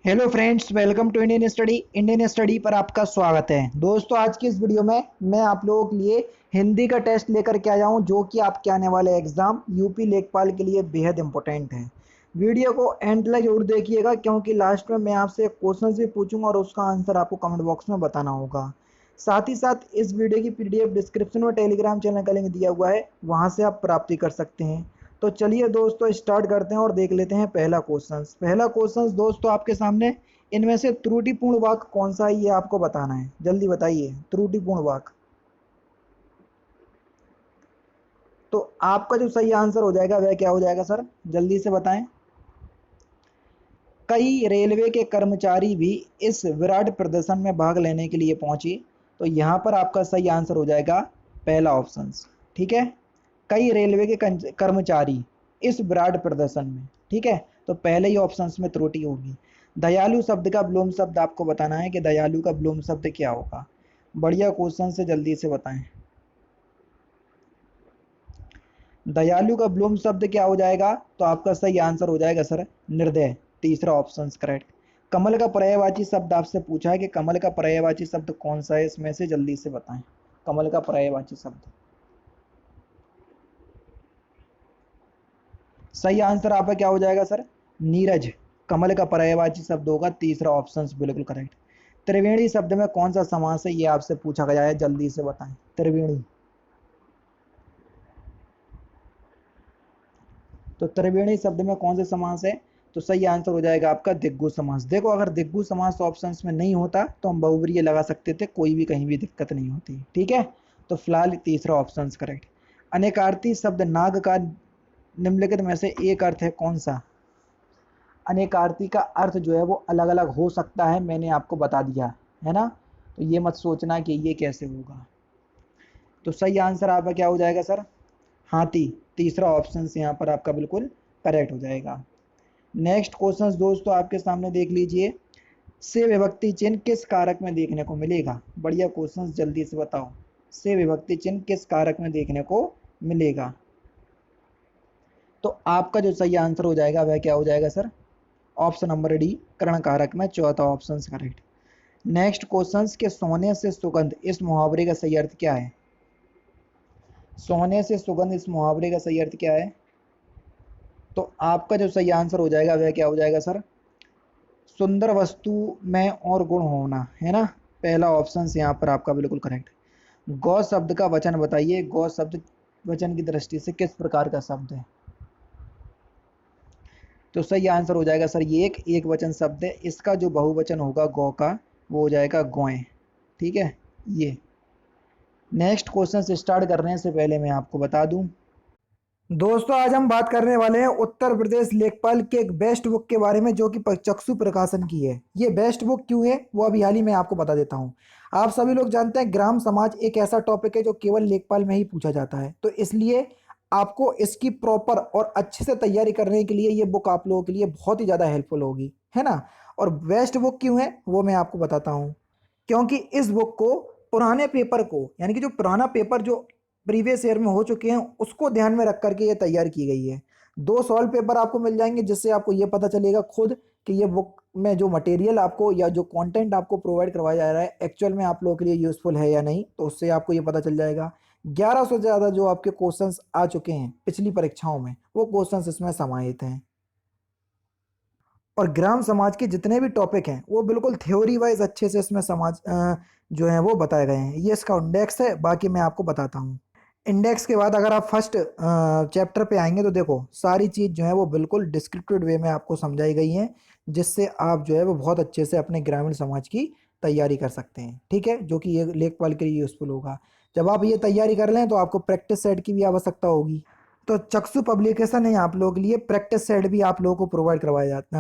Hello friends, welcome to Indian study पर आपका स्वागत है। दोस्तों, आज की इस वीडियो में मैं आप लोगों के लिए हिंदी का टेस्ट लेकर के आया हूं, जो कि आपके आने वाले एग्ज़ाम यूपी लेखपाल के लिए बेहद इंपॉर्टेंट है। वीडियो को एंड तक जरूर देखिएगा, क्योंकि लास्ट में मैं आपसे क्वेश्चन भी पूछूंगा और उसका आंसर आपको कमेंट बॉक्स में बताना होगा। साथ ही साथ इस वीडियो की पीडीएफ डिस्क्रिप्शन में टेलीग्राम चैनल का लिंक दिया हुआ है, वहां से आप प्राप्ति कर सकते हैं। तो चलिए दोस्तों, स्टार्ट करते हैं और देख लेते हैं पहला क्वेश्चन दोस्तों आपके सामने। इनमें से त्रुटिपूर्ण वाक्य कौन सा है, ये आपको बताना है। जल्दी बताइए, त्रुटिपूर्ण वाक्य। तो आपका जो सही आंसर हो जाएगा वह क्या हो जाएगा सर? जल्दी से बताएं। कई रेलवे के कर्मचारी भी इस विराट प्रदर्शन में भाग लेने के लिए पहुंचे। तो यहाँ पर आपका सही आंसर हो जाएगा पहला ऑप्शन। ठीक है, कई रेलवे के कर्मचारी इस विराट प्रदर्शन में। ठीक है, तो पहले ही ऑप्शन में त्रुटि होगी। दयालु शब्द का विलोम शब्द आपको बताना है कि दयालु का विलोम शब्द क्या होगा। बढ़िया क्वेश्चन से जल्दी से बताएं। दयालु का विलोम शब्द क्या हो जाएगा? तो आपका सही आंसर हो जाएगा सर निर्दय, तीसरा ऑप्शन करेक्ट। कमल का पर्यायवाची शब्द आपसे पूछा है कि कमल का पर्यायवाची शब्द कौन सा है, इसमें से जल्दी से बताएं। कमल का पर्यायवाची शब्द। सही आंसर आपका क्या हो जाएगा सर? नीरज कमल का पर्यायवाची शब्द होगा, तीसरा ऑप्शन बिल्कुल करेक्ट। त्रिवेणी शब्द में कौन सा समास है, ये आपसे पूछा गया है, जल्दी से बताएं। त्रिवेणी, तो त्रिवेणी शब्द में कौन सा समास है? तो सही आंसर हो जाएगा आपका दिग्गु समास। देखो, अगर दिग्गु समास ऑप्शंस में नहीं होता तो हम बहुव्रीहि लगा सकते थे, कोई भी कहीं भी दिक्कत नहीं होती। ठीक है, तो फिलहाल तीसरा ऑप्शन करेक्ट। अनेकार्थी शब्द नाग का निम्नलिखित में से एक अर्थ है कौन सा? अनेकार्थी का अर्थ जो है वो अलग अलग हो सकता है, मैंने आपको बता दिया है ना। तो ये मत सोचना कि ये कैसे होगा। तो सही आंसर आपका क्या हो जाएगा सर? हाथी, तीसरा ऑप्शन से यहाँ पर आपका बिल्कुल करेक्ट हो जाएगा। नेक्स्ट क्वेश्चन दोस्तों आपके सामने देख लीजिए। से विभक्ति चिन्ह किस कारक में देखने को मिलेगा? बढ़िया क्वेश्चन, जल्दी से बताओ। से विभक्ति चिन्ह किस कारक में देखने को मिलेगा? तो आपका जो सही आंसर हो जाएगा वह क्या हो जाएगा सर? ऑप्शन नंबर डी, कर्ण कारक में, चौथा ऑप्शन करेक्ट। नेक्स्ट क्वेश्चन के सोने से सुगंध इस मुहावरे का सही अर्थ क्या है? सोने से सुगंध इस मुहावरे का सही अर्थ क्या है? तो आपका जो सही आंसर हो जाएगा वह क्या हो जाएगा सर? सुंदर वस्तु में और गुण होना, है ना। पहला ऑप्शन यहाँ पर आपका बिल्कुल करेक्ट। गौ शब्द का वचन बताइए। गौ शब्द वचन की दृष्टि से किस प्रकार का शब्द है? तो सही आंसर हो जाएगा सर ये एक वचन शब्द है। इसका जो बहुवचन होगा गौ का, वो हो जाएगा गौएं। ठीक है, ये। नेक्स्ट क्वेश्चन से स्टार्ट करने से पहले मैं आपको बता दूं दोस्तों, आज हम बात करने वाले हैं उत्तर प्रदेश लेखपाल के एक बेस्ट बुक के बारे में, जो कि चक्षु प्रकाशन की है। ये बेस्ट बुक क्यों है वो अभी हाल ही में आपको बता देता हूँ। आप सभी लोग जानते हैं ग्राम समाज एक ऐसा टॉपिक है जो केवल लेखपाल में ही पूछा जाता है, तो इसलिए आपको इसकी प्रॉपर और अच्छे से तैयारी करने के लिए ये बुक आप लोगों के लिए बहुत ही ज़्यादा हेल्पफुल होगी, है ना। और बेस्ट बुक क्यों है वो मैं आपको बताता हूँ। क्योंकि इस बुक को पुराने पेपर को, यानी कि जो पुराना पेपर जो प्रीवियस ईयर में हो चुके हैं, उसको ध्यान में रख करके ये तैयार की गई है। 2 सॉल्व पेपर आपको मिल जाएंगे, जिससे आपको ये पता चलेगा खुद कि ये बुक में जो मटेरियल आपको या जो कंटेंट आपको प्रोवाइड करवाया जा रहा है एक्चुअल में आप लोगों के लिए यूजफुल है या नहीं, तो उससे आपको ये पता चल जाएगा। 1100 से ज़्यादा जो आपके क्वेश्चंस आ चुके हैं पिछली परीक्षाओं में, वो क्वेश्चंस इसमें समाहित हैं। और ग्राम समाज के जितने भी टॉपिक हैं वो बिल्कुल थ्योरी वाइज अच्छे से इसमें जो है वो बताए गए हैं। ये इसका इंडेक्स है, बाकी मैं आपको बताता हूँ। इंडेक्स के बाद अगर आप फर्स्ट चैप्टर पे आएंगे तो देखो सारी चीज़ जो है वो बिल्कुल डिस्क्रिप्टिव वे में आपको समझाई गई हैं, जिससे आप जो है वो बहुत अच्छे से अपने ग्रामीण समाज की तैयारी कर सकते हैं। ठीक है, जो कि ये लेखपाल के लिए यूज़फुल होगा। जब आप ये तैयारी कर लें तो आपको प्रैक्टिस सेट की भी आवश्यकता होगी। तो चक्षु पब्लिकेशन है आप लोगों के लिए प्रैक्टिस सेट भी आप लोगों को प्रोवाइड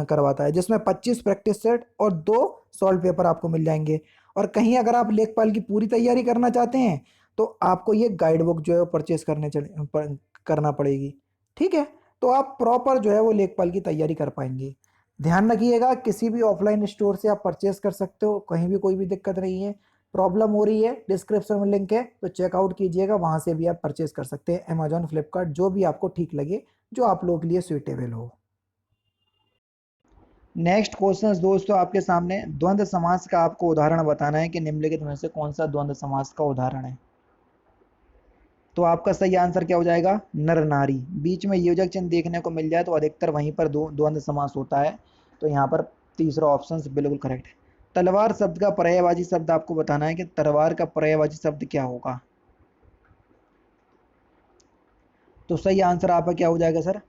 करवाता है, जिसमें 25 प्रैक्टिस सेट और 2 सॉल्व पेपर आपको मिल जाएंगे। और कहीं अगर आप लेखपाल की पूरी तैयारी करना चाहते हैं तो आपको ये गाइड बुक जो है वो परचेज करना पड़ेगी। ठीक है, तो आप प्रॉपर जो है वो लेखपाल की तैयारी कर पाएंगे। ध्यान रखिएगा, किसी भी ऑफलाइन स्टोर से आप परचेज कर सकते हो, कहीं भी कोई भी दिक्कत नहीं है। प्रॉब्लम हो रही है, डिस्क्रिप्शन में लिंक है, तो चेकआउट कीजिएगा, वहां से भी आप परचेज कर सकते हैं। अमेजॉन, फ्लिपकार्ट, जो भी आपको ठीक लगे, जो आप लोगों के लिए सुइटेबल हो। नेक्स्ट क्वेश्चन दोस्तों आपके सामने, द्वंद्व समास का आपको उदाहरण बताना है कि निम्नलिखित में से कौन सा द्वंद्व समास का उदाहरण है। तो आपका सही आंसर क्या हो जाएगा, नर नारी। बीच में योजक चिन्ह देखने को मिल जाए तो अधिकतर वहीं पर द्वंद्व समास होता है। तो यहाँ पर तीसरा ऑप्शन बिल्कुल करेक्ट है। तलवार शब्द का पर्यायवाची शब्द आपको बताना है कि तलवार का पर्यायवाची शब्द क्या होगा। तो सही आंसर आपका क्या हो जाएगा सर,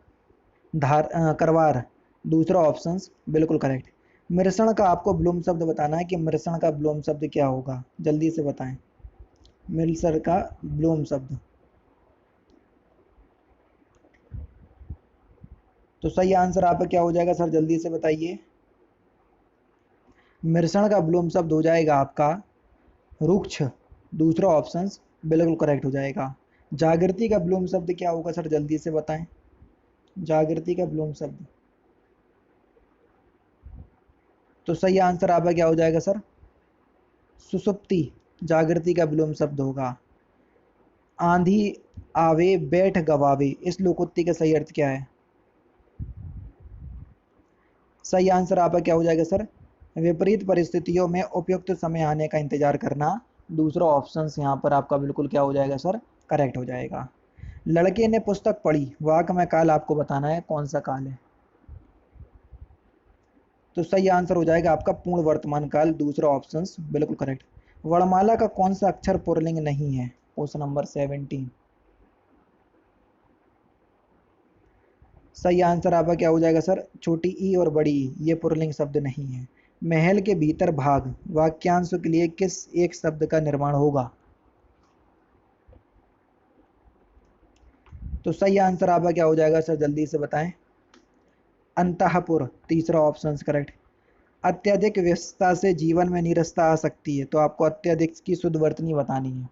करवार। दूसरा ऑप्शन बिल्कुल करेक्ट। मिश्रण का आपको ब्लूम शब्द बताना है कि मिश्रण का ब्लूम शब्द क्या होगा, जल्दी से बताएं। मिश्रण का ब्लूम शब्द। तो सही आंसर आपका क्या हो जाएगा सर, जल्दी से बताइए। मिश्रण का ब्लूम शब्द हो जाएगा आपका रुक्ष। दूसरा ऑप्शन बिल्कुल करेक्ट हो जाएगा। जागृति का ब्लूम शब्द क्या होगा सर, जल्दी से बताएं। जागृति का ब्लूम शब्द। तो सही आंसर आपका क्या हो जाएगा सर, सुसुप्ति। जागृति का ब्लूम शब्द होगा। आंधी आवे बैठ गवावे, इस लोकोक्ति का सही अर्थ क्या है। सही आंसर आपका क्या हो जाएगा सर, विपरीत परिस्थितियों में उपयुक्त समय आने का इंतजार करना। दूसरा ऑप्शन यहाँ पर आपका बिल्कुल क्या हो जाएगा सर, करेक्ट हो जाएगा। लड़के ने पुस्तक पढ़ी, वाक में काल आपको बताना है कौन सा काल है। तो सही आंसर हो जाएगा आपका पूर्ण वर्तमान काल। दूसरा ऑप्शन बिल्कुल करेक्ट। वर्णमाला का कौन सा अक्षर पुल्लिंग नहीं है, क्वेश्चन नंबर 17। सही आंसर आपका क्या हो जाएगा सर, छोटी ई और बड़ी ई, ये पुल्लिंग शब्द नहीं है। महल के भीतर भाग वाक्यांश के लिए किस एक शब्द का निर्माण होगा। तो सही आंसर आपका क्या हो जाएगा सर, जल्दी से बताएं। अंतःपुर। तीसरा ऑप्शन करेक्ट। अत्यधिक व्यस्तता से जीवन में नीरसता आ सकती है, तो आपको अत्यधिक की शुद्ध वर्तनी बतानी है।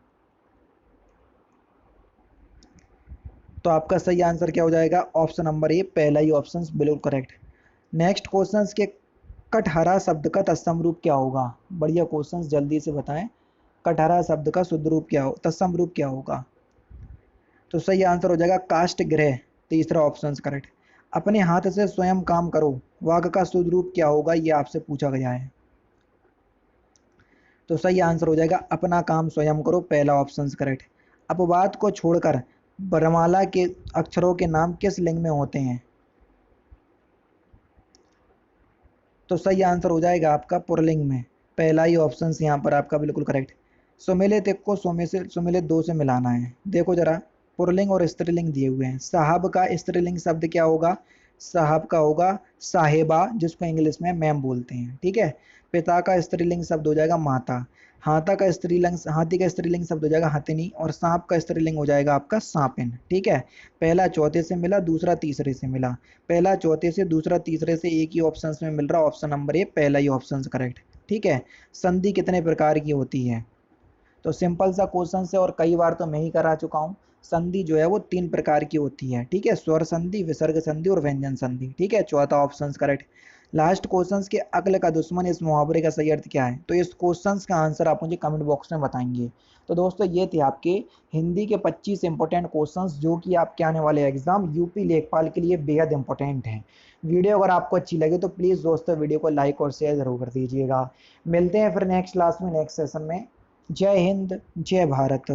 तो आपका सही आंसर क्या हो जाएगा, ऑप्शन नंबर ए, पहला ही ऑप्शन बिल्कुल करेक्ट। नेक्स्ट क्वेश्चन के कटहरा शब्द का तत्सम रूप क्या होगा। बढ़िया क्वेश्चन, जल्दी से बताएं। कटहरा शब्द का शुद्ध रूप क्या हो, तत्सम रूप क्या होगा। तो सही आंसर हो जाएगा काष्ठ गृह। तीसरा ऑप्शन करेक्ट। अपने हाथ से स्वयं काम करो, वाक्य का शुद्ध रूप क्या होगा, ये आपसे पूछा गया है। तो सही आंसर हो जाएगा अपना काम स्वयं करो, पहला ऑप्शन करेक्ट। अपवाद को छोड़कर वर्णमाला के अक्षरों के नाम किस लिंग में होते हैं। तो सही आंसर हो जाएगा आपका पुरलिंग में, पहला ही ऑप्शन यहाँ पर आपका बिल्कुल करेक्ट। सुमिलित एक को सुमिलित दो से मिलाना है। देखो जरा, पुरलिंग और स्त्रीलिंग दिए हुए हैं। साहब का स्त्रीलिंग शब्द क्या होगा, साहब का होगा साहेबा, जिसको इंग्लिश में मैम बोलते हैं, ठीक है। पिता का स्त्रीलिंग शब्द हो जाएगा माता। हाथी का स्त्रीलिंग शब्द हो जाएगा हथिनी, और सांप का स्त्रीलिंग हो जाएगा आपका सांपिन, ठीक है। पहला चौथे से मिला, दूसरा तीसरे से मिला। पहला चौथे से, दूसरा तीसरे से, एक ही ऑप्शन में मिल रहा, ऑप्शन नंबर ए, पहला ही ऑप्शन करेक्ट, ठीक है। संधि कितने प्रकार की होती है। तो सिंपल सा क्वेश्चन है और कई बार तो मैं ही करा चुका हूँ। संधि जो है वो 3 प्रकार की होती है, ठीक है। स्वर संधि, विसर्ग संधि और व्यंजन संधि, ठीक है। चौथा ऑप्शन करेक्ट। लास्ट क्वेश्चन के अक्ल का दुश्मन, इस मुहावरे का सही अर्थ क्या है। तो इस क्वेश्चन का आंसर आप मुझे कमेंट बॉक्स में बताएंगे। तो दोस्तों ये थे आपके हिंदी के 25 इंपॉर्टेंट क्वेश्चंस, जो कि आपके आने वाले एग्जाम यूपी लेखपाल के लिए बेहद इंपॉर्टेंट हैं। वीडियो अगर आपको अच्छी लगे तो प्लीज़ दोस्तों वीडियो को लाइक और शेयर जरूर कर दीजिएगा। मिलते हैं फिर नेक्स्ट क्लास में, नेक्स्ट सेशन में। जय हिंद, जय भारत।